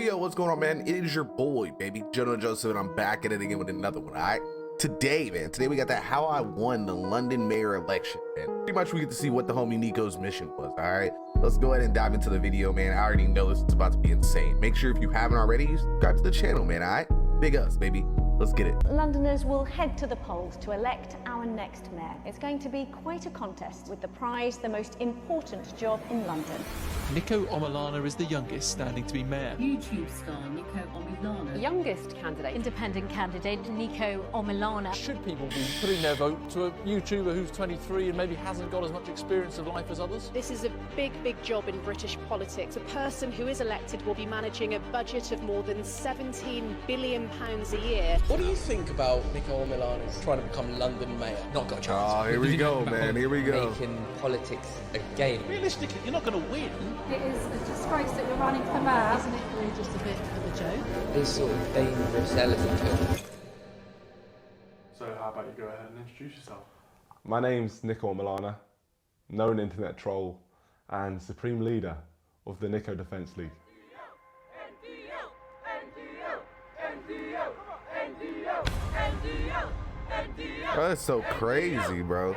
Yo, what's going on, man? It is your boy, baby, JoeNoJoseph, and I'm back at it again with another one, all right? Today, we got that how I won the London mayor election, man. Pretty much we get to see what the homie Niko's mission was, all right? Let's go ahead and dive into the video, man. I already know this is about to be insane. Make sure if you haven't already, subscribe to the channel, man, all right? Big ups, baby. Let's get it. Londoners will head to the polls to elect our next mayor. It's going to be quite a contest, with the prize the most important job in London. Niko Omilana is the youngest standing to be mayor. YouTube star Niko Omilana. Youngest candidate, independent candidate Niko Omilana. Should people be putting their vote to a YouTuber who's 23 and maybe hasn't got as much experience of life as others? This is a big job in British politics. A person who is elected will be managing a budget of more than £17 billion a year. What do you think about Niko Omilana's trying to become London mayor? Not got a chance. Oh, here we go, man. Here we go. Making politics a game. Realistically, you're not going to win. It is a disgrace that you're running for mayor. Isn't it really just a bit of a joke? This sort of dangerous element to it. So how about you go ahead and introduce yourself? My name's Niko Omilana, known internet troll and supreme leader of the Niko Defence League. Oh, that's so crazy, bro.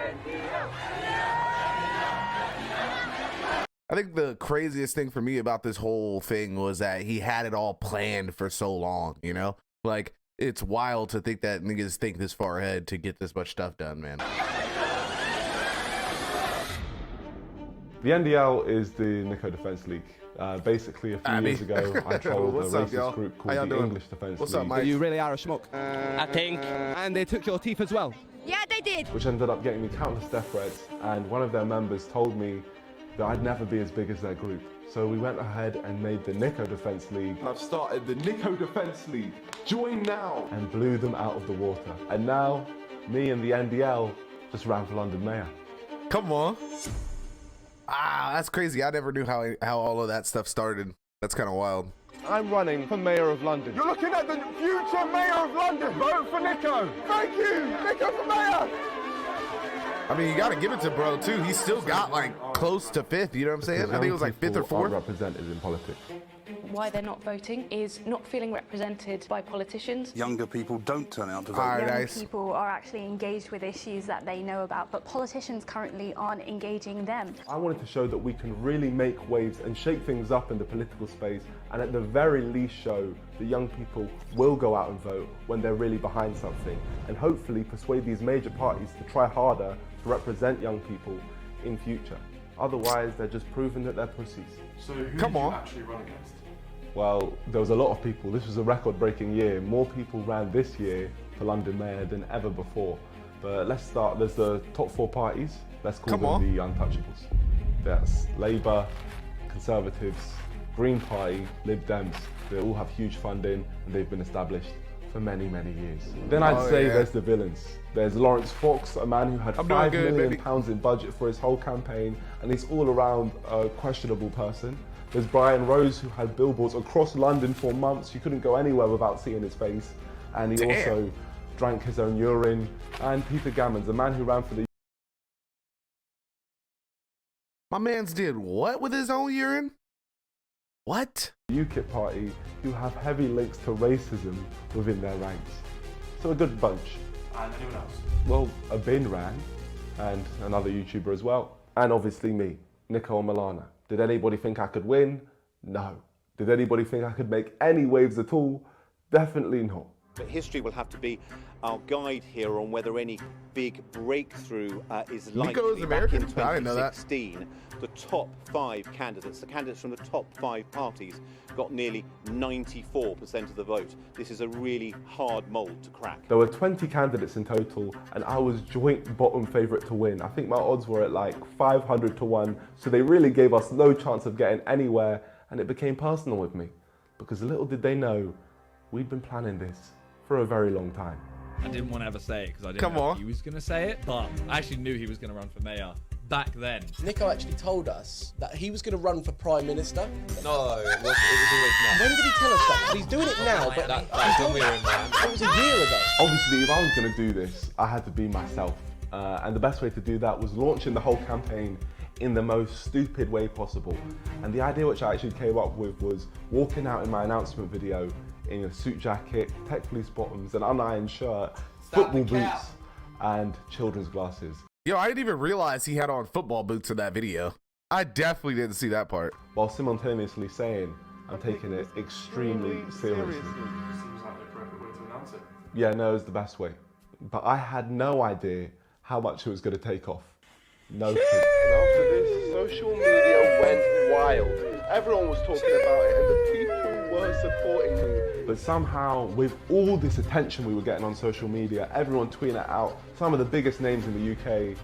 I think the craziest thing for me about this whole thing was that he had it all planned for so long, you know? Like, it's wild to think that niggas think this far ahead to get this much stuff done, man. The NDL is the Niko Defence League. Basically, a few years ago, I trolled a racist group called the English Defence League. Up, Mike? You really are a schmuck. I think. And they took your teeth as well. Yeah, they did. Which ended up getting me countless death threats, and one of their members told me that I'd never be as big as their group. So we went ahead and made the Niko Defence League. I've started the Niko Defence League. Join now! And blew them out of the water. And now, me and the NDL just ran for London mayor. Come on. Ah, that's crazy. I never knew how all of that stuff started. That's kind of wild. I'm running for Mayor of London. You're looking at the future Mayor of London. Vote for Niko. Thank you, Niko for Mayor. I mean, you got to give it to bro, too. He still got, like, close to fifth. You know what I'm saying? I think it was, like, fifth or fourth. Represented in politics. Why they're not voting is not feeling represented by politicians. Younger people don't turn out to vote. All right, Young nice. people are actually engaged with issues that they know about, but politicians currently aren't engaging them. I wanted to show that we can really make waves and shake things up in the political space, and at the very least show that young people will go out and vote when they're really behind something, and hopefully persuade these major parties to try harder to represent young people in future. Otherwise, they're just proving that they're pussies. So who did you actually run against? Well, there was a lot of people. This was a record-breaking year. More people ran this year for London Mayor than ever before. But let's start. There's the top four parties. Let's call them the untouchables. That's Labour, Conservatives, Green Party, Lib Dems. They all have huge funding and they've been established for many, many years. Then I'd say there's the villains. There's Lawrence Fox, a man who had £5 million in budget for his whole campaign, and he's all around a questionable person. There's Brian Rose, who had billboards across London for months. You couldn't go anywhere without seeing his face. And he also drank his own urine. And Peter Gammons, a man who ran for the... My man's did what with his own urine? What? UKIP party, who have heavy links to racism within their ranks. So a good bunch. And anyone else? Well, a bin ran, and another YouTuber as well. And obviously me, Niko Omilana. Did anybody think I could win? No. Did anybody think I could make any waves at all? Definitely not. But history will have to be our guide here on whether any big breakthrough is likely. Niko is American? Back in I didn't know that. 2016, the top 5 candidates, the candidates from the top 5 parties, got nearly 94% of the vote. This is a really hard mould to crack. There were 20 candidates in total, and I was joint bottom favourite to win. I think my odds were at like 500 to 1, so they really gave us no chance of getting anywhere, and it became personal with me. Because little did they know, we'd been planning this for a very long time. I didn't want to ever say it because I didn't know if he was going to say it, but I actually knew he was going to run for mayor back then. Niko actually told us that he was going to run for Prime Minister. No, it was always not. When did he tell us that? He's doing it now, but that's when we were in there. It was a year ago. Obviously, if I was going to do this, I had to be myself. And the best way to do that was launching the whole campaign in the most stupid way possible. And the idea which I actually came up with was walking out in my announcement video in a suit jacket, tech fleece bottoms, an unironed shirt, football boots, and children's glasses. Yo, I didn't even realize he had on football boots in that video. I definitely didn't see that part. While simultaneously saying, I'm taking it extremely seriously. Seems like the correct way to announce it. Yeah, no, it's the best way. But I had no idea how much it was going to take off. No clue. And after this, social media went wild. Everyone was talking about it and the people were supporting me. But somehow, with all this attention we were getting on social media, everyone tweeting it out, some of the biggest names in the UK,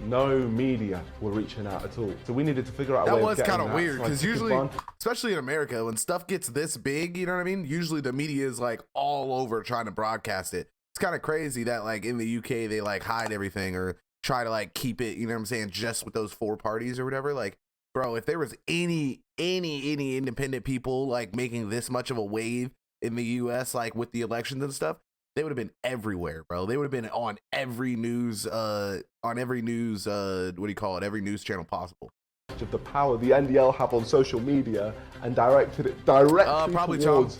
no media were reaching out at all. So we needed to figure out a way of getting that. That was kind of weird, because usually, especially in America, when stuff gets this big, you know what I mean? Usually the media is like all over trying to broadcast it. It's kind of crazy that like in the UK, they like hide everything or try to like keep it, you know what I'm saying, just with those 4 parties or whatever. Like, bro, if there was any independent people like making this much of a wave in the US, like with the elections and stuff, they would have been everywhere, bro. They would have been on every news, every news news channel possible. Of the power the NDL have on social media and directed it directly probably towards...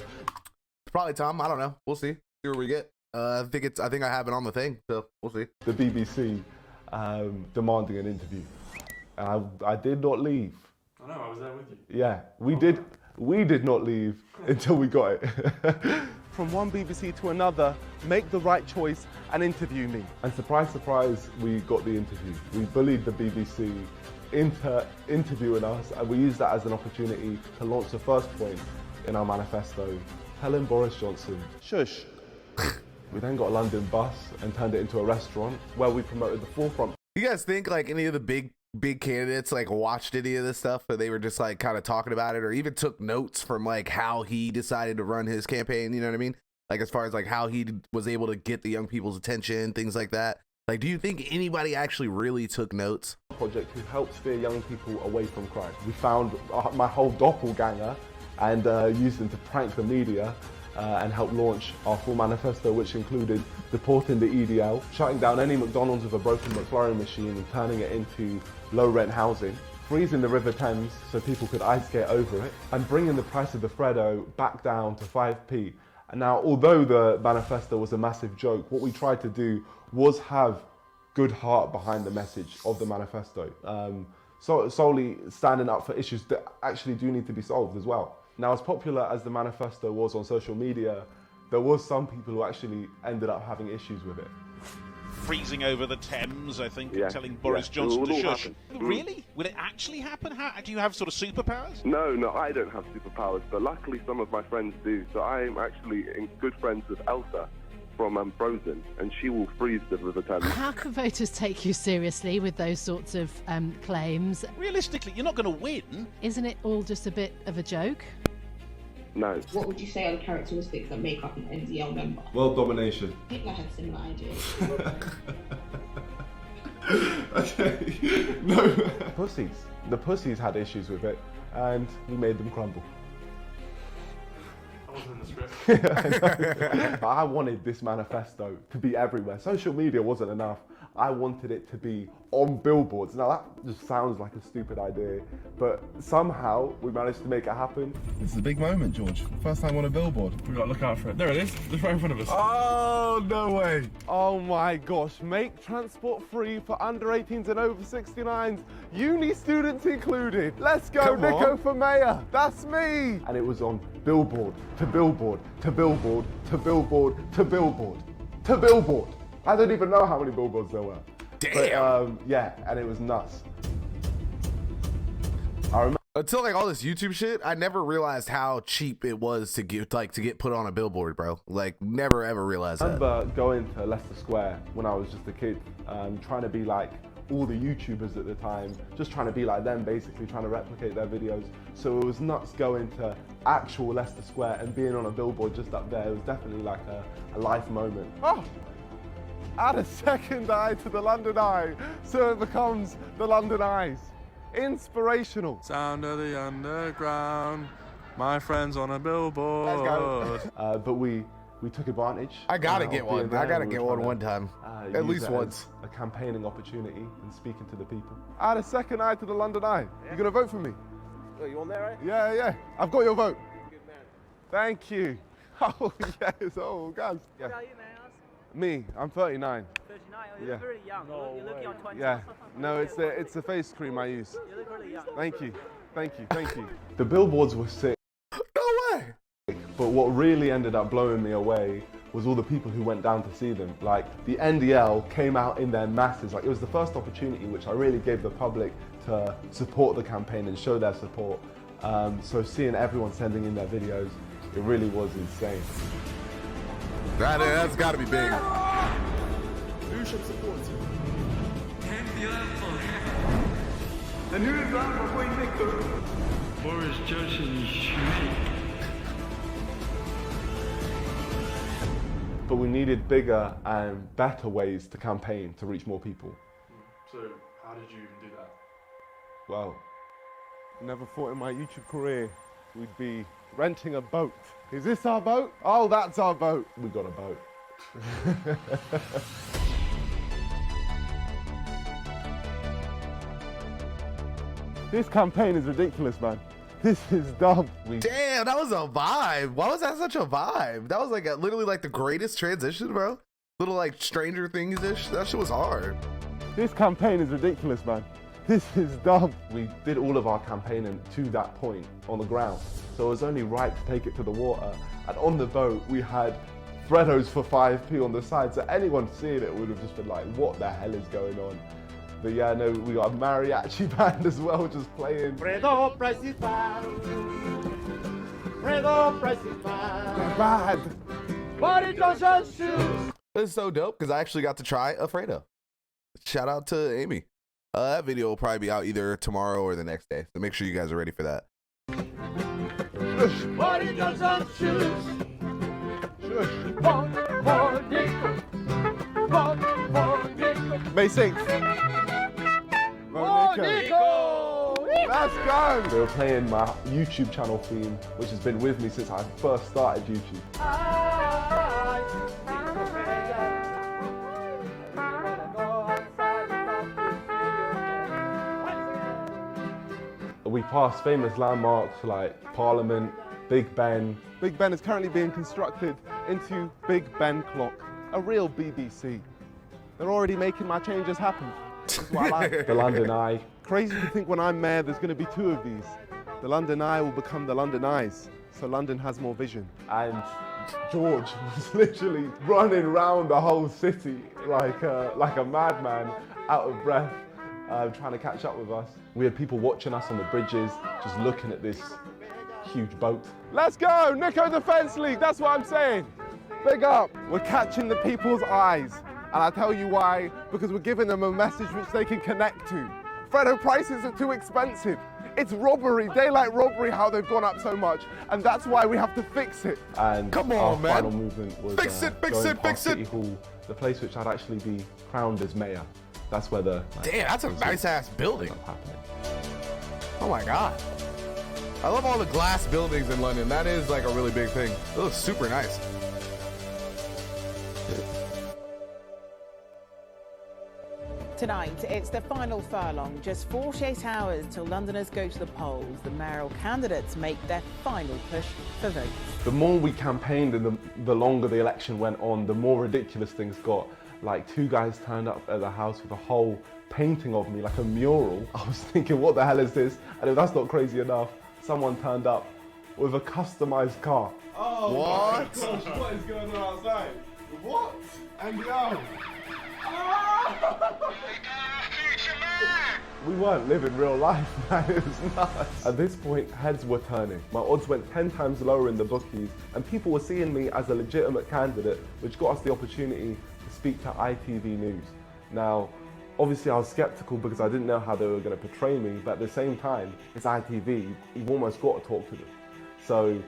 Probably Tom, I don't know. We'll see what we get. I think I have it on the thing, so we'll see. The BBC demanding an interview. And I did not leave. I know, I was there with you. Yeah, we did not leave until we got it. From one BBC to another, make the right choice and interview me. And surprise, surprise, we got the interview. We bullied the BBC into interviewing us, and we used that as an opportunity to launch the first point in our manifesto, telling Boris Johnson, shush. We then got a London bus and turned it into a restaurant where we promoted the forefront. You guys think like any of the big candidates like watched any of this stuff, or they were just like kind of talking about it, or even took notes from like how he decided to run his campaign? You know what I mean? Like as far as like how he was able to get the young people's attention, things like that. Like, do you think anybody actually really took notes? Project who helps steer young people away from crime. We found my whole doppelganger and used them to prank the media and help launch our full manifesto, which included deporting the EDL, shutting down any McDonald's with a broken McFlurry machine and turning it into low-rent housing, freezing the River Thames so people could ice skate over it, and bringing the price of the Freddo back down to 5p. And now, although the manifesto was a massive joke, what we tried to do was have good heart behind the message of the manifesto. Solely standing up for issues that actually do need to be solved as well. Now, as popular as the manifesto was on social media, there was some people who actually ended up having issues with it. Freezing over the Thames, I think, telling Boris Johnson to shush. Really? Will it actually happen? Do you have sort of superpowers? No, I don't have superpowers, but luckily some of my friends do. So I'm actually good friends with Elsa from Frozen, and she will freeze the River Thames. How can voters take you seriously with those sorts of claims? Realistically, you're not going to win. Isn't it all just a bit of a joke? No. What would you say are the characteristics that make up an NDL member? World domination. Hitler had similar ideas. Okay. No. Pussies. The pussies had issues with it, and we made them crumble. I wasn't in the script. I wanted this manifesto to be everywhere. Social media wasn't enough. I wanted it to be on billboards. Now that just sounds like a stupid idea, but somehow we managed to make it happen. This is a big moment, George. First time on a billboard. We've got to look out for it. There it is. It's right in front of us. Oh, no way. Oh my gosh. Make transport free for under 18s and over 69s. Uni students included. Let's go, Niko for mayor. That's me. And it was on billboard to billboard to billboard to billboard to billboard to billboard. I don't even know how many billboards there were. Damn. But, yeah, and it was nuts. I remember until like all this YouTube shit, I never realized how cheap it was to get put on a billboard, bro. Like, never ever realized that. I remember going to Leicester Square when I was just a kid, trying to be like all the YouTubers at the time, just trying to be like them, basically trying to replicate their videos. So it was nuts going to actual Leicester Square and being on a billboard just up there. It was definitely like a life moment. Oh! Add a second eye to the London Eye, so it becomes the London Eyes. Inspirational. Sound of the underground, my friends on a billboard. Let's go. But we we took advantage. I gotta get one. I gotta get one time. At least once. A campaigning opportunity and speaking to the people. Add a second eye to the London Eye. You gonna vote for me? Oh, you on there, right? Yeah, yeah. I've got your vote. Good man. Thank you. Oh, yes. Oh, guys. Yeah. How old are you, may I ask? Me, I'm 39. 39? Oh, you look really young. You're looking on 20. Yeah. No, it's a face cream I use. You look really young. Thank you. Thank you. Thank you. The billboards were sick. No way. But what really ended up blowing me away was all the people who went down to see them. Like, the NDL came out in their masses. Like, it was the first opportunity which I really gave the public to support the campaign and show their support. So seeing everyone sending in their videos, it really was insane. That's gotta be big. Who should support you? And who is that, my boy Niko? MoreJoeNoJoseph. But we needed bigger and better ways to campaign to reach more people. So, how did you even do that? Well, never thought in my YouTube career we'd be renting a boat. Is this our boat? Oh, that's our boat. We got a boat. This campaign is ridiculous, man. This is dumb. Damn, that was a vibe. Why was that such a vibe? That was like literally like the greatest transition, bro. Little like Stranger Things-ish. That shit was hard. This campaign is ridiculous, man. This is dumb. We did all of our campaigning to that point on the ground. So it was only right to take it to the water. And on the boat, we had Freddos for 5p on the side. So anyone seeing it would have just been like, what the hell is going on? But yeah, no, we got a mariachi band as well, just playing. Fredo principal. Fredo principal. They're bad. MoreJoeNoJoseph. It's so dope because I actually got to try a Fredo. Shout out to Amy. That video will probably be out either tomorrow or the next day. So make sure you guys are ready for that. May 6th. Niko! Let's go! They were playing my YouTube channel theme, which has been with me since I first started YouTube. We passed famous landmarks like Parliament, Big Ben. Big Ben is currently being constructed into Big Ben Clock, a real BBC. They're already making my changes happen. That's what I like. The London Eye. Crazy to think when I'm mayor there's going to be 2 of these. The London Eye will become the London Eyes, so London has more vision. And George was literally running around the whole city like a madman, out of breath, trying to catch up with us. We had people watching us on the bridges, just looking at this huge boat. Let's go, Niko Defence League, that's what I'm saying. Big up. We're catching the people's eyes. And I'll tell you why, because we're giving them a message which they can connect to. Freddo prices are too expensive. It's robbery, daylight robbery, how they've gone up so much. And that's why we have to fix it. And come on, our man. Final movement was fix it. City Hall, the place which I'd actually be crowned as mayor. That's where the... Damn, that's a nice ass building. Oh my God. I love all the glass buildings in London. That is like a really big thing. It looks super nice. Tonight, it's the final furlong. Just 48 hours till Londoners go to the polls. The mayoral candidates make their final push for votes. The more we campaigned and the longer the election went on, the more ridiculous things got. Like 2 guys turned up at the house with a whole painting of me, like a mural. I was thinking, what the hell is this? And if that's not crazy enough, someone turned up with a customized car. Oh, what? Gosh, what is going on outside? What? NDL. We weren't living real life, man. It was nuts. At this point, heads were turning. My odds went 10 times lower in the bookies, and people were seeing me as a legitimate candidate, which got us the opportunity to speak to ITV News. Now, obviously I was skeptical because I didn't know how they were going to portray me, but at the same time, it's ITV, you've almost got to talk to them. So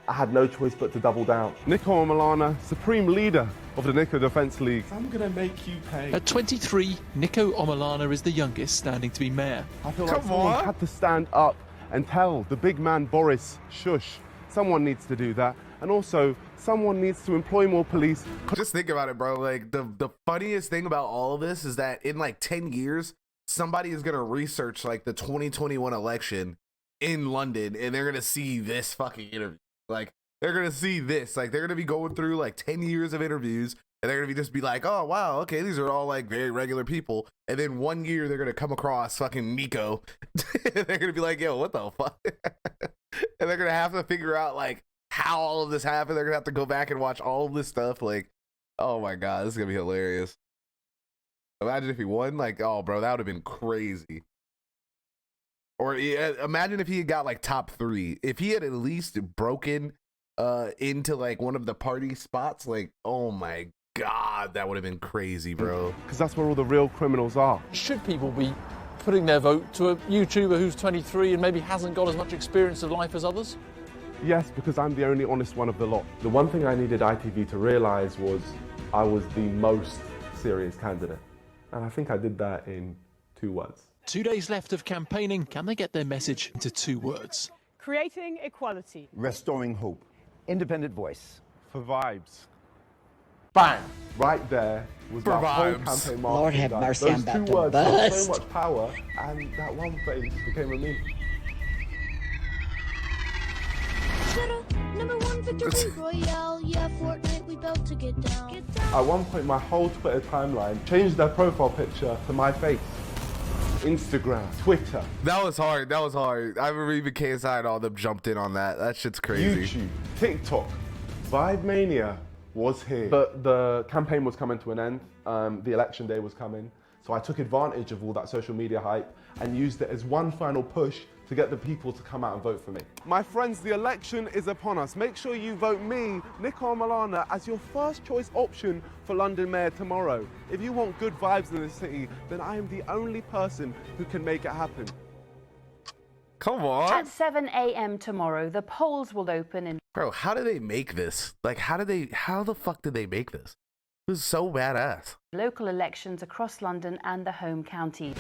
I had no choice but to double down. Niko Omilana, Supreme Leader of the Niko Defence League. I'm gonna make you pay. At 23, Niko Omilana is the youngest standing to be mayor. I feel like someone had to stand up and tell the big man Boris, shush. Someone needs to do that. And also, someone needs to employ more police. Just think about it, bro. Like, the funniest thing about all of this is that in like 10 years, somebody is going to research like the 2021 election in London, and they're going to see this fucking interview. Like, they're going to see this. Like, they're going to be going through like 10 years of interviews, and they're going to just be like, oh, wow, okay, these are all like very regular people. And then 1 year, they're going to come across fucking Niko. They're going to be like, yo, what the fuck? And they're going to have to figure out like how all of this happened. They're going to have to go back and watch all of this stuff. Like, oh my God, this is going to be hilarious. Imagine if he won. Like, oh, bro, that would have been crazy. Or imagine if he had got like top 3. If he had at least broken into like one of the party spots, like, oh my God, that would have been crazy, bro. Because that's where all the real criminals are. Should people be putting their vote to a YouTuber who's 23 and maybe hasn't got as much experience of life as others? Yes, because I'm the only honest one of the lot. The one thing I needed ITV to realise was I was the most serious candidate. And I think I did that in 2 words. 2 days left of campaigning. Can they get their message into 2 words? Creating equality. Restoring hope. Independent voice. For vibes. Bang! Right there was For my whole vibes. campaign marketing. Lord have mercy, Those I'm about 2 to words got burst. so much power, and that one face became a meme. Number 1 victory royale, yeah, Fortnite, we about to get down. At one point, my whole Twitter timeline changed their profile picture to my face. Instagram, Twitter. That was hard. That was hard. I remember even KSI and all them jumped in on that. That shit's crazy. YouTube, TikTok, Vibe Mania was here. But the campaign was coming to an end. The election day was coming. So I took advantage of all that social media hype and used it as one final push to get the people to come out and vote for me. My friends, the election is upon us. Make sure you vote me, Niko Omilana, as your first choice option for London Mayor tomorrow. If you want good vibes in the city, then I am the only person who can make it happen. Come on. At 7 a.m. tomorrow, the polls will open in... Bro, how do they make this? Like, how the fuck did they make this? It was so badass. Local elections across London and the home county.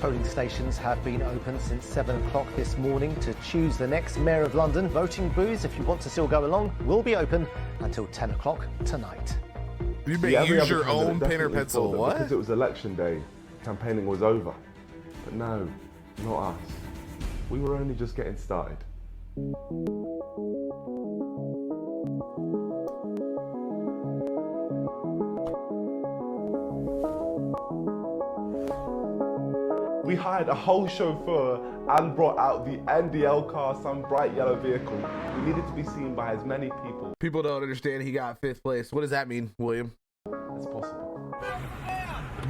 Polling stations have been open since 7 o'clock this morning to choose the next Mayor of London. Voting booths, if you want to still go along, will be open until 10 o'clock tonight. You may use your own pen or pencil. What? Because it was election day, campaigning was over. But no, not us. We were only just getting started. We hired a whole chauffeur and brought out the NDL car, some bright yellow vehicle. We needed to be seen by as many people. People don't understand he got 5th place. What does that mean, William? As possible.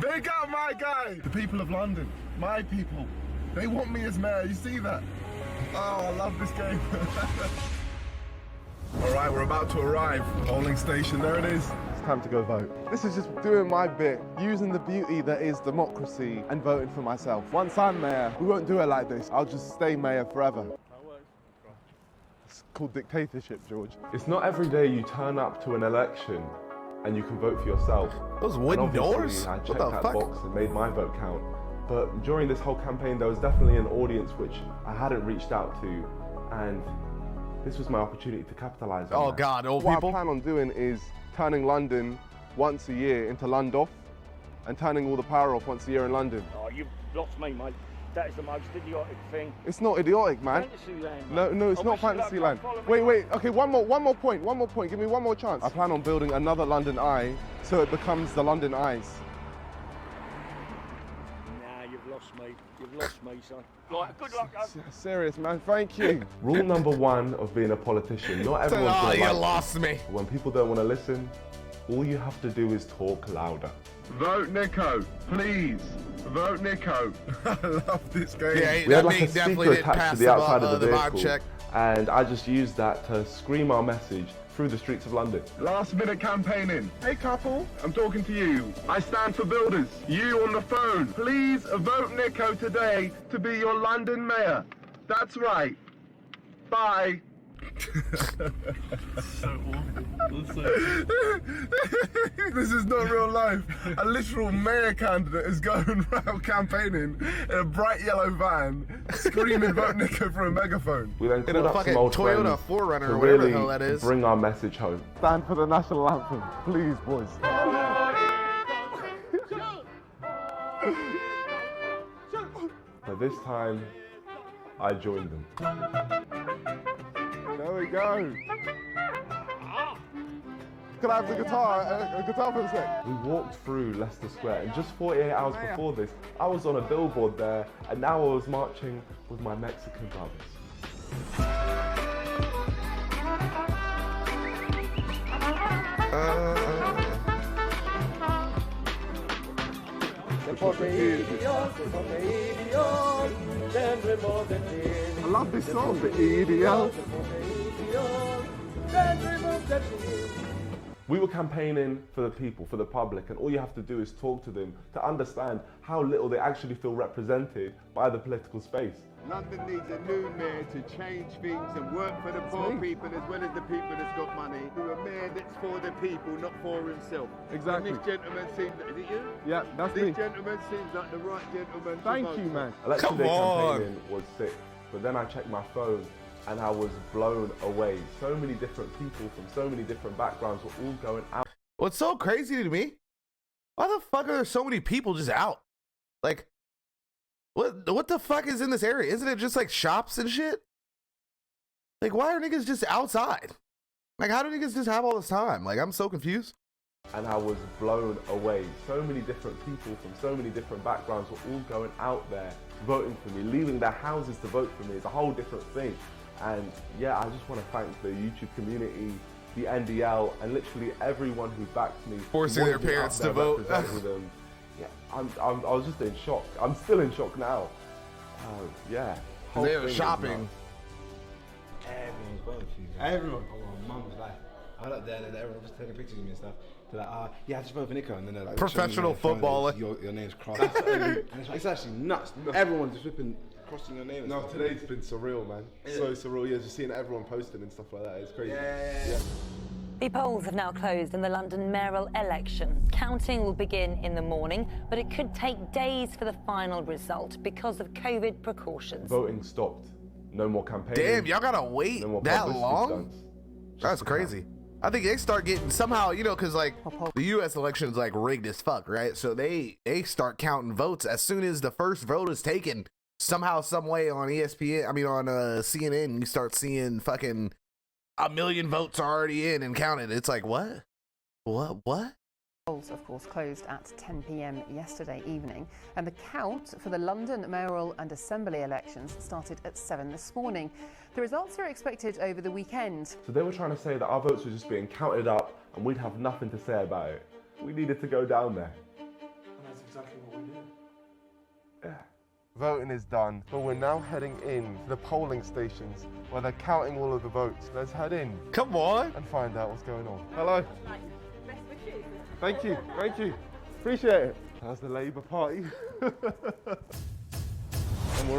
Big up my guy! The people of London, my people, they want me as mayor, you see that? Oh, I love this game. All right, we're about to arrive. Polling station, there it is. It's time to go vote. This is just doing my bit, using the beauty that is democracy and voting for myself. Once I'm mayor, we won't do it like this. I'll just stay mayor forever. It's called dictatorship, George. It's not every day you turn up to an election and you can vote for yourself. Those wooden doors? I checked that box and made my vote count. But during this whole campaign, there was definitely an audience which I hadn't reached out to, and this was my opportunity to capitalize on that. God, old people. What I plan on doing is turning London once a year into Lundoff and turning all the power off once a year in London. Oh, you've lost me, mate. That is the most idiotic thing. It's not idiotic, man. Fantasyland. No, it's not Fantasyland. Wait. Okay, one more point. Give me one more chance. I plan on building another London Eye so it becomes the London Eyes. Nah, you've lost me. You've lost me, son. Like, good luck, Serious, man. Thank you. Rule number 1 of being a politician: not everyone's gonna you like lost me. When people don't want to listen, all you have to do is talk louder. Vote Niko, please. Vote Niko. I love this game. Yeah, We had like a speaker attached to the outside of the vehicle, and I just used that to scream our message through the streets of London. Last minute campaigning. Hey couple, I'm talking to you. I stand for builders. You on the phone. Please vote Niko today to be your London mayor. That's right. Bye. So awful. This is not real life. A literal mayor candidate is going around campaigning in a bright yellow van, screaming "Vote Niko" for a megaphone. We then In a called up fucking some old Toyota friends 4Runner to or whatever the really hell that is. bring our message home. Stand for the national anthem, please, boys. But this time, I joined them. There we go. Can I have the guitar? A guitar for a sec? We walked through Leicester Square, and just 48 hours before this, I was on a billboard there, and now I was marching with my Mexican brothers. I love this song, the EDL. We were campaigning for the people, for the public, and all you have to do is talk to them to understand how little they actually feel represented by the political space. London needs a new mayor to change things and work for the poor people as well as the people that's got money. A mayor that's for the people, not for himself. Exactly. And this gentleman seems, is it you? Yeah, that's me. This gentleman seems like the right gentleman. Thank you, man. Election day campaigning was sick, but then I checked my phone and I was blown away. So many different people from so many different backgrounds were all going out. What's so crazy to me? Why the fuck are there so many people just out? Like, what the fuck is in this area? Isn't it just like shops and shit? Like, why are niggas just outside? Like, how do niggas just have all this time? Like, I'm so confused. And I was blown away. So many different people from so many different backgrounds were all going out there voting for me, leaving their houses to vote for me. It's a whole different thing. And yeah, I just want to thank the YouTube community, the NDL, and literally everyone who backed me. Forcing their parents to vote. Yeah, I was just in shock. I'm still in shock now. Yeah. They were shopping. Everyone's voting for you. Everyone. Oh, my mum's life. I went up there and everyone was taking pictures of me and stuff. They're like, yeah, I just voted for Niko. And then they're like, professional footballer. Your name's crossed. It's actually nuts. Everyone's just whipping, crossing your name. No, today's been surreal, man. Yeah. So surreal. Yeah, just seeing everyone posting and stuff like that. It's crazy. Yeah. The polls have now closed in the London mayoral election. Counting will begin in the morning, but it could take days for the final result because of COVID precautions. Voting stopped. No more campaigning. Damn, y'all gotta wait that long? That's crazy. I think they start getting somehow, you know, because like the U.S. election is like rigged as fuck, right? So they start counting votes as soon as the first vote is taken. Somehow, some way on ESPN, I mean on CNN, you start seeing fucking 1 million votes already in and counted. It's like, what? Polls, of course, closed at 10 p.m. yesterday evening, and the count for the London mayoral and assembly elections started at 7 this morning. The results are expected over the weekend. So they were trying to say that our votes were just being counted up and we'd have nothing to say about it. We needed to go down there. And that's exactly what we did. Yeah. Voting is done, but we're now heading in to the polling stations where they're counting all of the votes. Let's head in. Come on. And find out what's going on. Hello. Thank you. Appreciate it. How's the Labour Party? And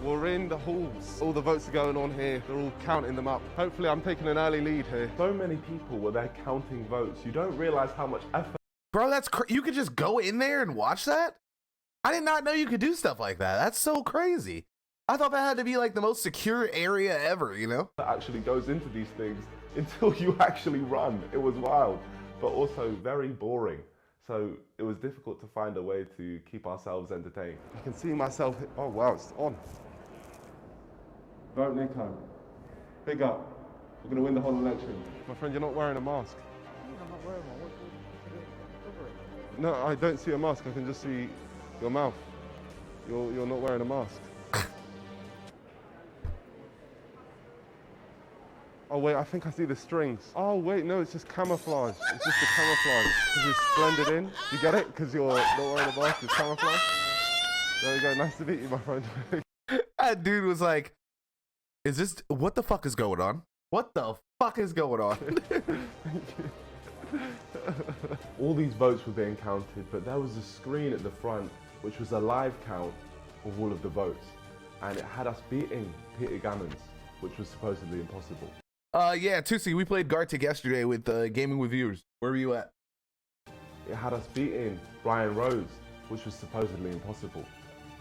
we're in the halls. All the votes are going on here. They're all counting them up. Hopefully I'm taking an early lead here. So many people were there counting votes. You don't realize how much effort. Bro, that's you could just go in there and watch that? I did not know you could do stuff like that. That's so crazy. I thought that had to be like the most secure area ever, you know? That actually goes into these things until you actually run. It was wild, but also very boring. So it was difficult to find a way to keep ourselves entertained. I can see myself, oh wow, it's on. Vote Niko. Big up. We're gonna win the whole election. My friend, you're not wearing a mask. I'm not wearing one. No, I don't see a mask. I can just see your mouth. You're not wearing a mask. Oh wait, I think I see the strings. Oh wait, no, it's just camouflage. It's just the camouflage. Because it's blended in. You get it? Because you're not wearing a mask, it's camouflage. There you go, nice to meet you, my friend. That dude was like, what the fuck is going on? What the fuck is going on? All these votes were being counted, but there was a screen at the front which was a live count of all of the votes. And it had us beating Peter Gammons, which was supposedly impossible. Yeah, Tusi, we played Gartic yesterday with Gaming with Viewers. Where were you at? It had us beating Ryan Rose, which was supposedly impossible.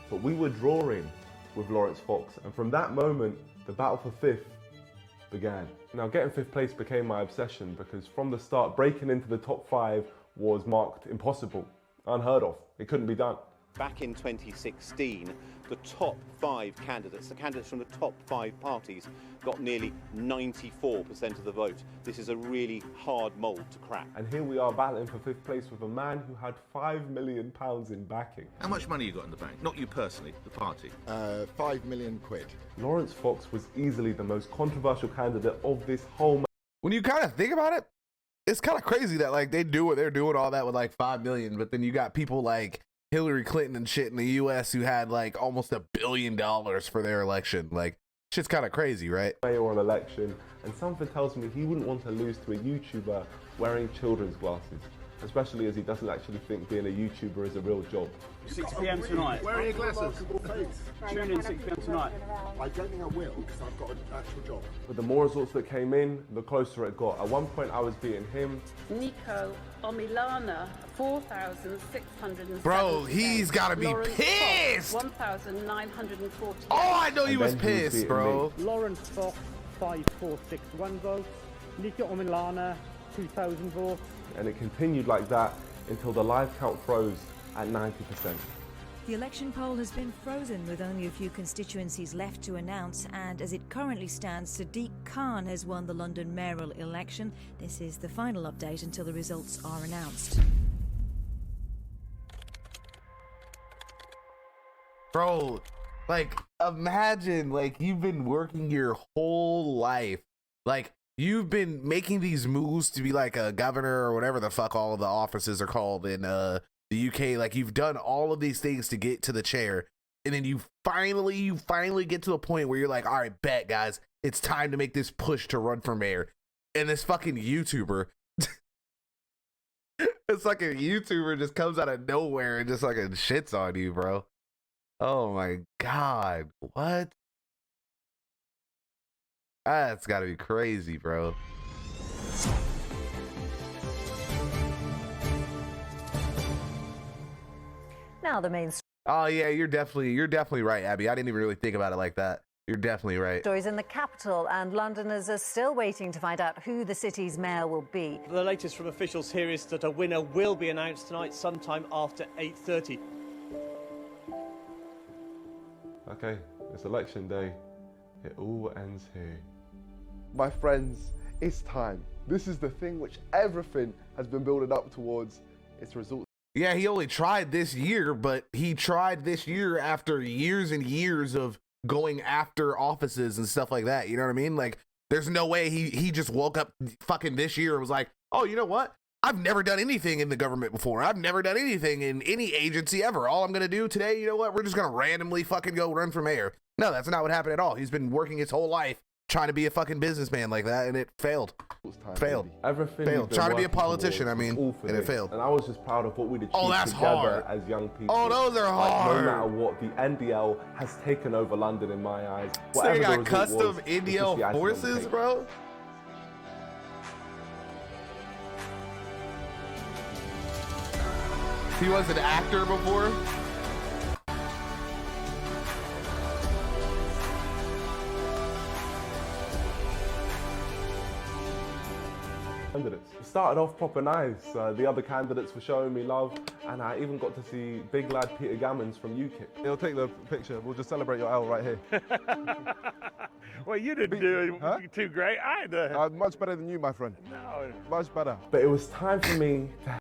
But we were drawing with Lawrence Fox, and from that moment, the battle for 5th began. Now, getting 5th place became my obsession because from the start, breaking into the top 5 was marked impossible, unheard of. It couldn't be done. Back in 2016, the top 5 candidates, the candidates from the top 5 parties, got nearly 94% of the vote. This is a really hard mould to crack. And here we are battling for 5th place with a man who had £5 million in backing. How much money you got in the bank? Not you personally, the party. 5 million quid. Lawrence Fox was easily the most controversial candidate of this whole. When you kind of think about it, it's kind of crazy that like they do what they're doing all that with like 5 million, but then you got people like Hillary Clinton and shit in the U.S. who had like almost $1 billion for their election. Like, shit's kind of crazy, right? Mayoral election, and something tells me he wouldn't want to lose to a YouTuber wearing children's glasses, especially as he doesn't actually think being a YouTuber is a real job. 6 p.m. tonight. Where are your glasses? Tune in 6 p.m. tonight. I don't think I will because I've got an actual job. But the more results that came in, the closer it got. At one point, I was beating him. Niko Omilana, 4,600. Bro, he's gotta be pissed. 1,940. Oh, I know he was pissed, bro. Lawrence Fox, 5461 votes. Niko Omilana, 2,000 votes. And it continued like that until the live count froze at 90%. The election poll has been frozen with only a few constituencies left to announce, and as it currently stands, Sadiq Khan has won the London mayoral election. This is the final update until the results are announced. Bro, like, imagine, like, you've been working your whole life. Like, you've been making these moves to be like a governor or whatever the fuck all of the offices are called in the UK. Like, you've done all of these things to get to the chair, and then you finally get to a point where you're like, all right, bet, guys, it's time to make this push to run for mayor. And this fucking YouTuber, it's like a YouTuber just comes out of nowhere and just fucking shits on you, bro. Oh my God, what? That's gotta be crazy, bro. Now the main Oh yeah, you're definitely right, Abby. I didn't even really think about it like that. You're definitely right. stories in the capital, and Londoners are still waiting to find out who the city's mayor will be. The latest from officials here is that a winner will be announced tonight sometime after 8:30. Okay, it's election day. It all ends here. My friends, it's time. This is the thing which everything has been building up towards. Its results. Yeah, he only tried this year, but he tried this year after years and years of going after offices and stuff like that. You know what I mean? Like, there's no way he just woke up fucking this year and was like, oh, you know what? I've never done anything in the government before. I've never done anything in any agency ever. All I'm going to do today, you know what? We're just going to randomly fucking go run for mayor. No, that's not what happened at all. He's been working his whole life trying to be a fucking businessman like that, and it failed. Failed. Everything failed. Trying to be a politician, I mean, and it failed. And I was just proud of what we'd achieved that's together hard. as young people. Oh, those are hard. No matter what, the NDL has taken over London in my eyes. So they got the result custom was, it's just the NDL icing on the forces, cake. bro? He was an actor before? Candidates. It started off proper nice. The other candidates were showing me love, and I even got to see big lad Peter Gammons from UKIP. He'll take the picture. We'll just celebrate your L right here. Well, you didn't do too great either. Much better than you, my friend. No. Much better. But it was time for me to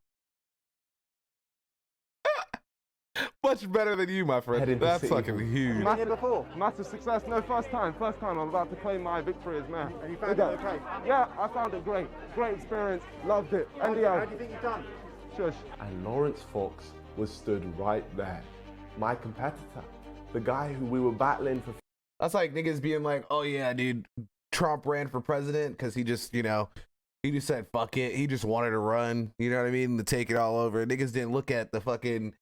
Much better than you, my friend. That's fucking huge. Massive success. No, first time. I'm about to claim my victory as mayor. And you found it okay? Yeah, I found it great. Great experience. Loved it. How do you think you've done? Shush. And Lawrence Fox was stood right there. My competitor. The guy who we were battling for. That's like niggas being like, oh yeah, dude, Trump ran for president because he just, you know, he just said fuck it. He just wanted to run, you know what I mean, to take it all over. Niggas didn't look at the fucking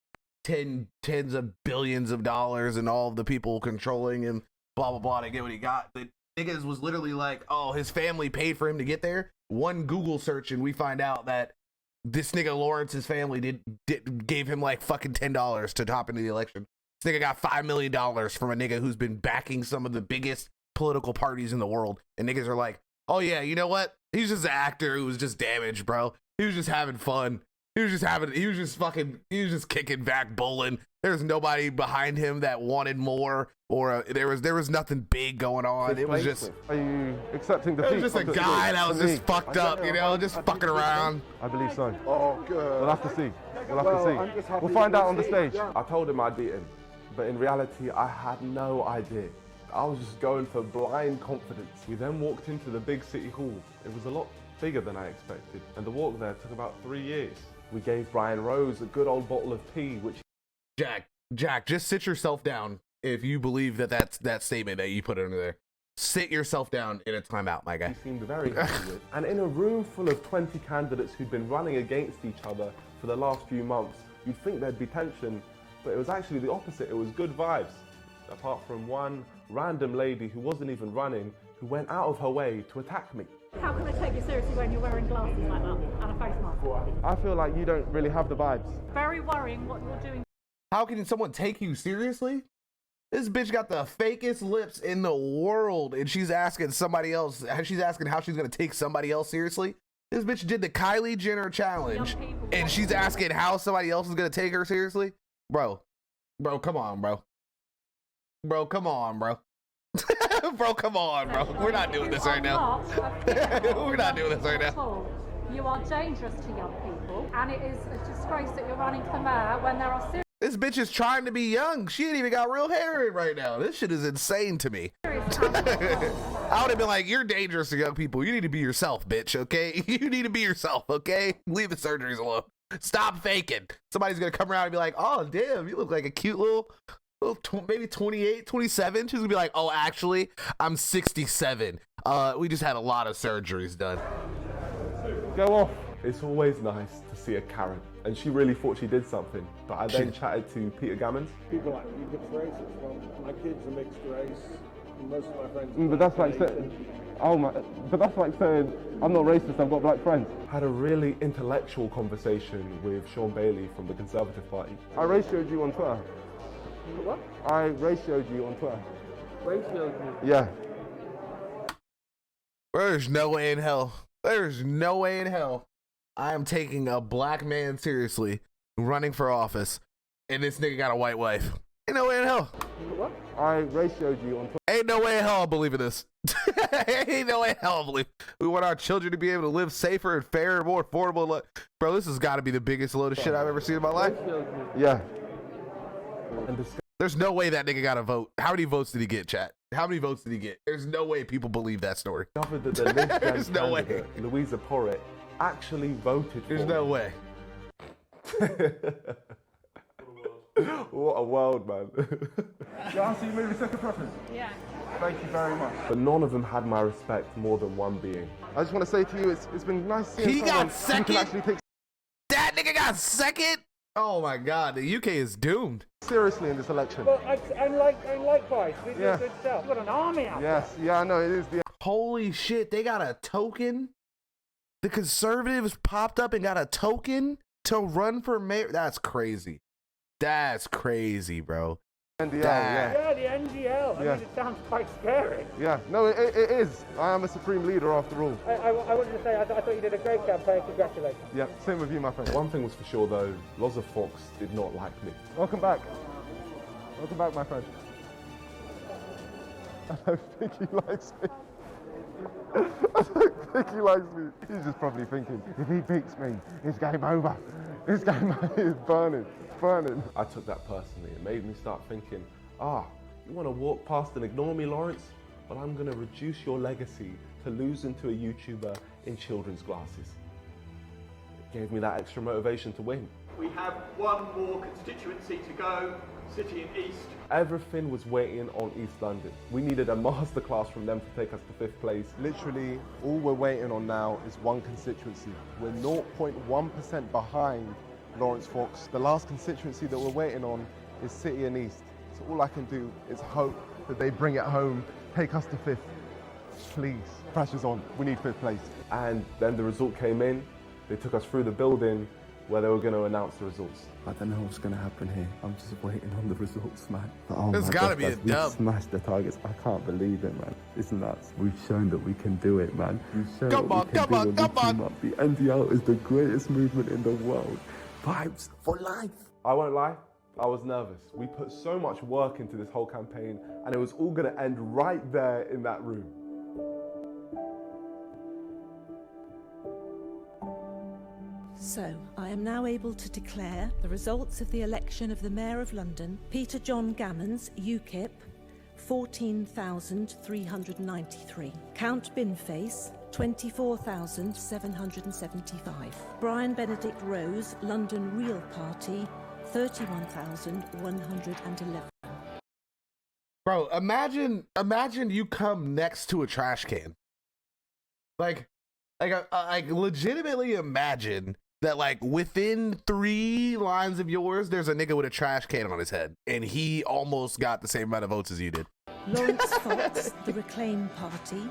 tens of billions of dollars and all of the people controlling him, blah, blah, blah, to get what he got. Niggas was literally like, oh, his family paid for him to get there. One Google search and we find out that this nigga Lawrence's family gave him like fucking $10 to hop into the election. This nigga got $5 million from a nigga who's been backing some of the biggest political parties in the world. And niggas are like, oh yeah, you know what? He's just an actor who was just damaged, bro. He was just having fun. He was just kicking back, bowling. There's nobody behind him that wanted more, or there was nothing big going on. It was just. Are you accepting defeat? It was just a guy that was just fucked up, you know, just fucking around. I believe so. Oh, good. We'll have to see. We'll have to see. We'll find out on the stage. I told him I'd beat him, but in reality, I had no idea. I was just going for blind confidence. We then walked into the big city hall. It was a lot bigger than I expected, and the walk there took about 3 years. We gave Brian Rose a good old bottle of tea, which... Jack, just sit yourself down if you believe that's that statement that you put under there. Sit yourself down in a timeout, my guy. He seemed very happy with. And in a room full of 20 candidates who'd been running against each other for the last few months, you'd think there'd be tension, but it was actually the opposite. It was good vibes. Apart from one random lady who wasn't even running, who went out of her way to attack me. How can I take you seriously when you're wearing glasses like that and a face mask? I feel like you don't really have the vibes. Very worrying what you're doing. How can someone take you seriously? This bitch got the fakest lips in the world, and she's asking somebody else. She's asking how she's gonna take somebody else seriously. This bitch did the Kylie Jenner challenge, and she's asking how somebody else is gonna take her seriously. Bro, come on, bro. Bro, come on, bro. Bro, come on, bro. We're not doing this right now. We're not doing this right now. You are dangerous to young people, and it is a disgrace that you're running for mayor when there are serious... This bitch is trying to be young. She ain't even got real hair in right now. This shit is insane to me. I would have been like, you're dangerous to young people. You need to be yourself, bitch, okay? You need to be yourself, okay? Leave the surgeries alone. Stop faking. Somebody's going to come around and be like, oh, damn, you look like a cute little maybe 28, 27. She's gonna be like, oh, actually, I'm 67. We just had a lot of surgeries done. Go off. It's always nice to see a Karen, and she really thought she did something. But I then chatted to Peter Gammons. People like you mixed races. Well, my kids are mixed race. Most of my friends. But that's like saying, but that's like saying I'm not racist. I've got black friends. Had a really intellectual conversation with Sean Bailey from the Conservative Party. I ratioed you on Twitter. What? I ratioed you on Twitter. Ratioed you? Yeah. There's no way in hell. There's no way in hell I am taking a black man seriously running for office, and this nigga got a white wife. Ain't no way in hell. What? I ratioed you on Twitter. Ain't no way in hell I believe in this. Ain't no way in hell I believe. We want our children to be able to live safer and fairer and more affordable. Bro, this has got to be the biggest load of shit I've ever seen in my life. Yeah. There's no way that nigga got a vote. How many votes did he get, chat? How many votes did he get? There's no way people believe that story. There's no way. Louisa Porritt actually voted for There's no way. What a world, man. Yeah, so you made a second preference? Yeah. Thank you very much. But none of them had my respect more than one being. I just want to say to you, it's been nice seeing He got someone who can actually take That nigga got second? Oh my God, the UK is doomed. seriously in this election. Well, and likewise, we do a good job. We've got an army out there. Yes, yeah, I know, it is. Holy shit, they got a token? The Conservatives popped up and got a token to run for mayor? That's crazy. That's crazy, bro. NDL, yeah, the NGL. I mean, it sounds quite scary. Yeah, no, it is. I am a supreme leader after all. I wanted to say, I thought you did a great campaign. Congratulations. Yeah, same with you, my friend. One thing was for sure, though, Loza Fox did not like me. Welcome back. Welcome back, my friend. I don't think he likes me. I don't think he likes me. He's just probably thinking, if he beats me, it's game over. It's game over. It's burning. Burning. I took that personally. It made me start thinking, you want to walk past and ignore me, Lawrence? Well, I'm going to reduce your legacy to losing to a YouTuber in children's glasses. It gave me that extra motivation to win. We have one more constituency to go, City and East. Everything was waiting on East London. We needed a masterclass from them to take us to 5th place. Literally, all we're waiting on now is one constituency. We're 0.1% behind Lawrence Fox. The last constituency that we're waiting on is City and East. So all I can do is hope that they bring it home, take us to 5th. please, pressure's on, we need 5th place. And then the result came in, they took us through the building where they were going to announce the results. I don't know what's going to happen here. I'm just waiting on the results, man. Oh, There's got to be a dub. We smashed the targets. I can't believe it, man. It's nuts. We've shown that we can do it, man. We've shown come on. The NDL is the greatest movement in the world. Vibes for life. I won't lie. I was nervous. We put so much work into this whole campaign, and it was all going to end right there in that room. So, I am now able to declare the results of the election of the Mayor of London, Peter John Gammons, UKIP, 14,393. Count Binface, 24,775. Brian Benedict Rose, London Real Party, 31,111. Bro, imagine you come next to a trash can. Like legitimately imagine that, like, within 3 lines of yours, there's a nigga with a trash can on his head, and he almost got the same amount of votes as you did. Lawrence Fox, the Reclaim Party,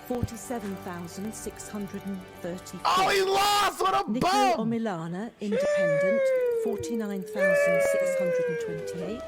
47,634. Oh, he lost! What a bum! Niko Omilana, Independent, 49,628.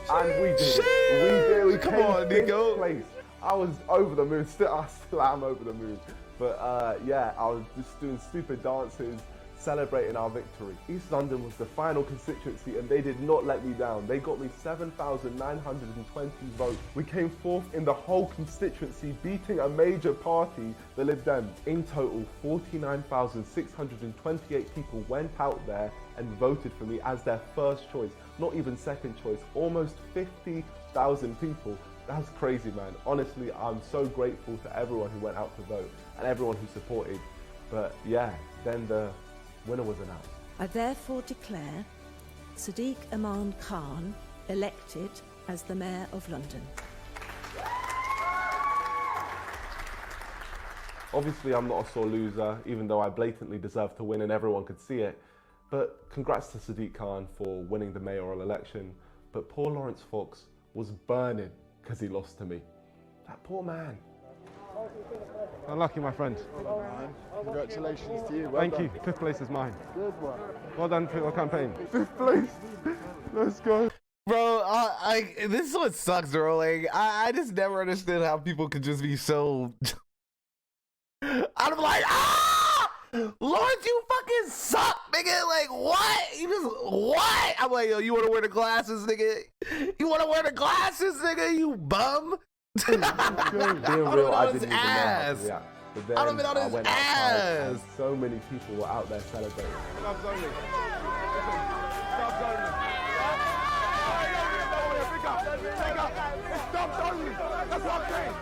And we did it. We Come on, Niko. Place. I was over the moon. I still am over the moon. But yeah, I was just doing stupid dances, celebrating our victory. East London was the final constituency, and they did not let me down. They got me 7,920 votes. We came 4th in the whole constituency, beating a major party, the Lib Dems. In total, 49,628 people went out there and voted for me as their first choice, not even second choice. Almost 50,000 people. That's crazy, man. Honestly, I'm so grateful to everyone who went out to vote and everyone who supported. But yeah, then the winner was announced. I therefore declare Sadiq Aman Khan elected as the Mayor of London. Obviously, I'm not a sore loser, even though I blatantly deserve to win and everyone could see it. But congrats to Sadiq Khan for winning the mayoral election. But poor Lawrence Fox was burning because he lost to me. That poor man. Unlucky, my friend. Congratulations to you. Thank you. 5th place is mine. Good one. Well done for your campaign. 5th place. Let's go. Bro, this is what sucks, bro. Like, I just never understood how people could just be so... I'm like, Lawrence, you fucking suck, nigga. Like, what? You just, what? I'm like, yo, you want to wear the glasses, nigga? You want to wear the glasses, nigga, you bum? Being real, I didn't even know how to react. But then I went outside and so many people were out there celebrating. Subs only. Subs only.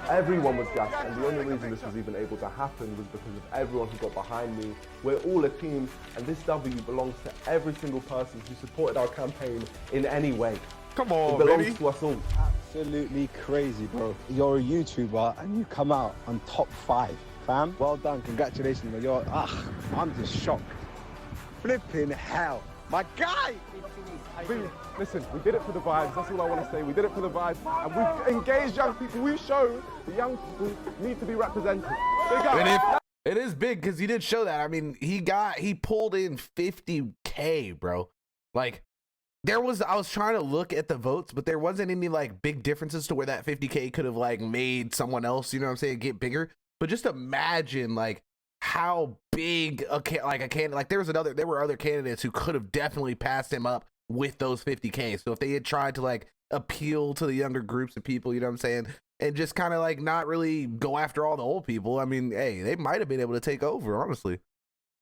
Everyone was gassed, and the only reason this was even able to happen was because of everyone who got behind me. We're all a team, and this W belongs to every single person who supported our campaign in any way. Come on, it belongs baby. to us all. Absolutely crazy, bro. You're a YouTuber and you come out on top 5, fam. Well done, congratulations, man. I'm just shocked. Flipping hell, my guy. Listen, we did it for the vibes. That's all I want to say. We did it for the vibes, and we've engaged young people. We've shown the young people need to be represented. It is big because he did show that. I mean, he pulled in 50K, bro. Like, I was trying to look at the votes, but there wasn't any like big differences to where that 50K could have like made someone else, you know what I'm saying, get bigger. But just imagine like how big a candidate, like there were other candidates who could have definitely passed him up with those 50K. So if they had tried to like appeal to the younger groups of people, you know what I'm saying, and just kind of like not really go after all the old people, I mean, hey, they might have been able to take over, honestly.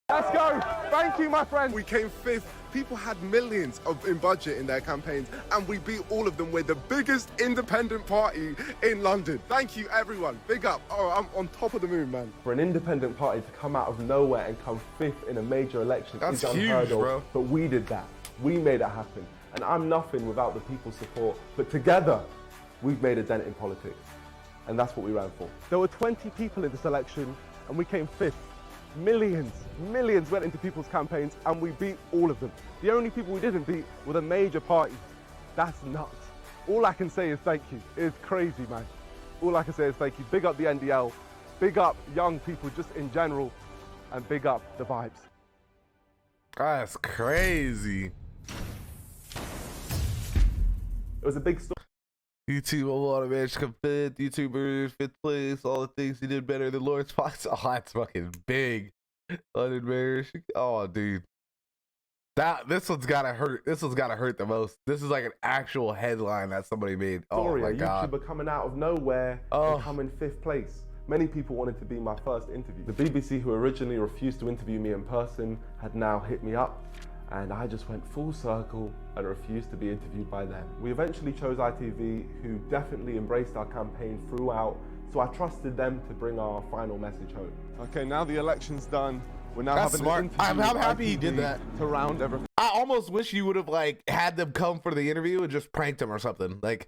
Let's go. Thank you, my friend. We came 5th. People had millions in budget in their campaigns, and we beat all of them. We're the biggest independent party in London. Thank you, everyone. Big up. Oh, I'm on top of the moon, man. For an independent party to come out of nowhere and come 5th in a major election is unheard huge, of. bro. But we did that. We made it happen. And I'm nothing without the people's support. But together, we've made a dent in politics. And that's what we ran for. There were 20 people in this election, and we came 5th. Millions went into people's campaigns, and we beat all of them. The only people we didn't beat were the major parties. That's nuts. All I can say is thank you. It's crazy, man. All I can say is thank you. Big up the NDL, big up young people just in general, and big up the vibes. That's crazy. It was a big story. YouTube, a lot of match confit, YouTuber, 5th place, all the things he did better than Lawrence Fox. Oh, that's fucking big. London Mayor. Oh, dude. This one's gotta hurt. This one's gotta hurt the most. This is like an actual headline that somebody made. Oh my God. YouTuber coming out of nowhere and come in 5th place. Many people wanted to be my first interview. The BBC, who originally refused to interview me in person, had now hit me up, and I just went full circle and refused to be interviewed by them. We eventually chose ITV, who definitely embraced our campaign throughout, so I trusted them to bring our final message home. Okay, now the election's done. We're now having an interview. I'm happy he did that. To round everything. I almost wish you would have like had them come for the interview and just pranked them or something. Like,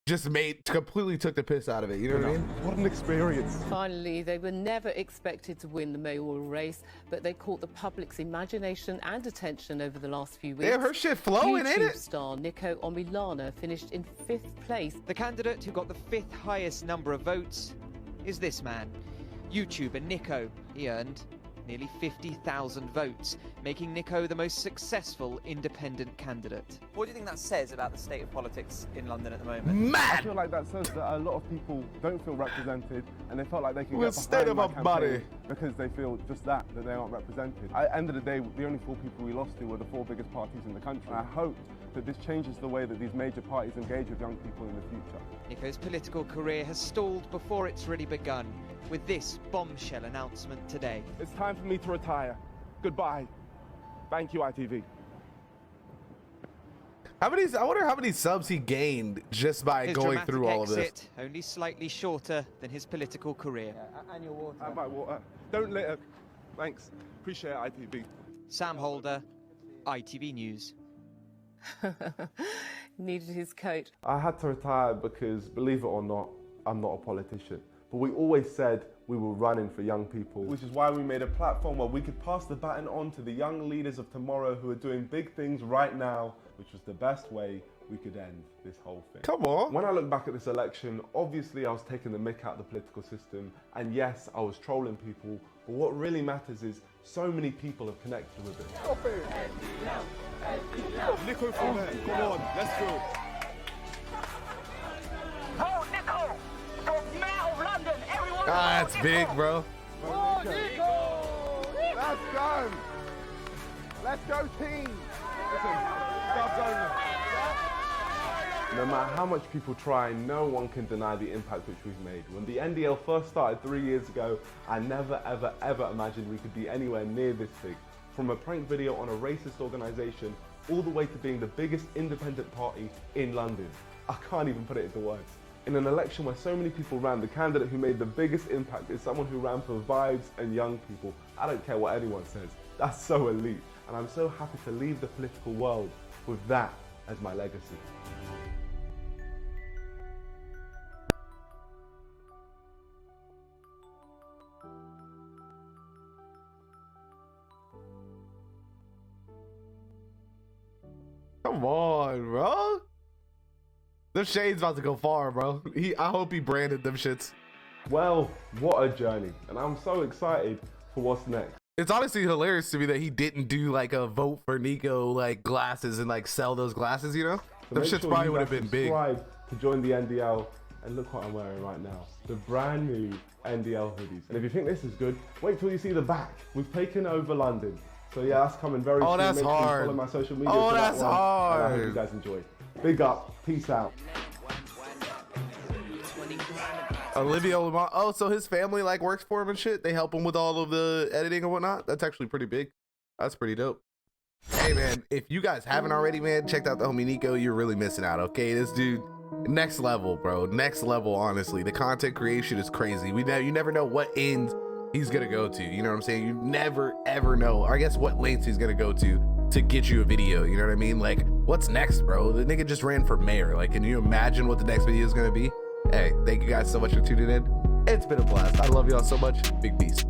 just completely took the piss out of it. You know what I mean? What an experience. Finally, they were never expected to win the mayoral race, but they caught the public's imagination and attention over the last few weeks. Yeah, her shit flowing, ain't it? YouTube star Niko Omilana finished in 5th place. The candidate who got the 5th highest number of votes is this man, YouTuber Niko. He earned nearly 50,000 votes, making Niko the most successful independent candidate. What do you think that says about the state of politics in London at the moment? Mad! I feel like that says that a lot of people don't feel represented, and they felt like they can We're get behind my of body campaign because they feel just that they aren't represented. At the end of the day, the only 4 people we lost to were the 4 biggest parties in the country. I hope that this changes the way that these major parties engage with young people in the future. Niko's political career has stalled before it's really begun, with this bombshell announcement today. It's time for me to retire. Goodbye. Thank you, ITV. I wonder how many subs he gained just by going through all of this. Exit, only slightly shorter than his political career. Yeah, and your water. Have my water. Don't litter. Thanks. Appreciate it, ITV. Sam Holder, ITV News. Needed his coat. I had to retire because, believe it or not, I'm not a politician. But we always said we were running for young people, which is why we made a platform where we could pass the baton on to the young leaders of tomorrow who are doing big things right now, which was the best way we could end this whole thing. Come on. When I look back at this election, obviously I was taking the mick out of the political system, and yes, I was trolling people, but what really matters is so many people have connected with it. Stop it! Niko from there, come on, let's go. Oh, Niko! The mayor of London, everyone! Ah, that's big, bro. Oh, Niko! Let's go! Let's go, team! Listen, God's over. No matter how much people try, no one can deny the impact which we've made. When the NDL first started 3 years ago, I never, ever, ever imagined we could be anywhere near this big. From a prank video on a racist organisation, all the way to being the biggest independent party in London. I can't even put it into words. In an election where so many people ran, the candidate who made the biggest impact is someone who ran for vibes and young people. I don't care what anyone says. That's so elite. And I'm so happy to leave the political world with that as my legacy. Come on, bro. The shade's about to go far, bro. I hope he branded them shits. Well, what a journey. And I'm so excited for what's next. It's honestly hilarious to me that he didn't do like a vote for Niko like glasses and like sell those glasses, you know? So them shits probably would have been big. Subscribe to join the NDL, and look what I'm wearing right now. The brand new NDL hoodies. And if you think this is good, wait till you see the back. We've taken over London. So yeah, that's coming very soon. That's Make sure you hard. follow my social media Oh, for that that's one. hard. And I hope you guys enjoy. Big up. Peace out. Olivia Lamont. Oh, so his family like works for him and shit. They help him with all of the editing and whatnot. That's actually pretty big. That's pretty dope. Hey man, if you guys haven't already, man, checked out the homie Niko. You're really missing out. Okay, this dude, next level, bro. Next level. Honestly, the content creation is crazy. You never know what end he's gonna go to. You know what I'm saying? You never ever know. Or I guess what lengths he's gonna go to get you a video. You know what I mean? Like, what's next, bro? The nigga just ran for mayor. Like, can you imagine what the next video is gonna be? Hey, thank you guys so much for tuning in. It's been a blast. I love y'all so much. Big peace.